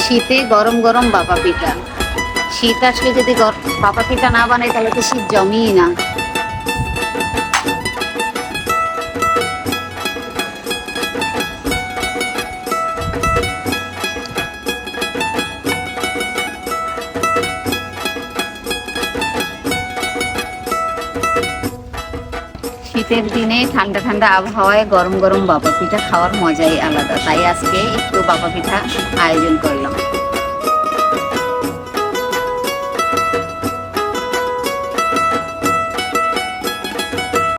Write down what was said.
শীতে গরম গরম বাপা পিঠা। শীত আসলে যদি বাপা পিঠা না বানাই তাহলে তো শীত জমেই না। শীতের দিনে ঠান্ডা ঠান্ডা আবহাওয়ায় গরম গরম বাপা পিঠা খাওয়ার মজাই আলাদা। তাই আজকে একটু বাপা পিঠা আয়োজন করলাম।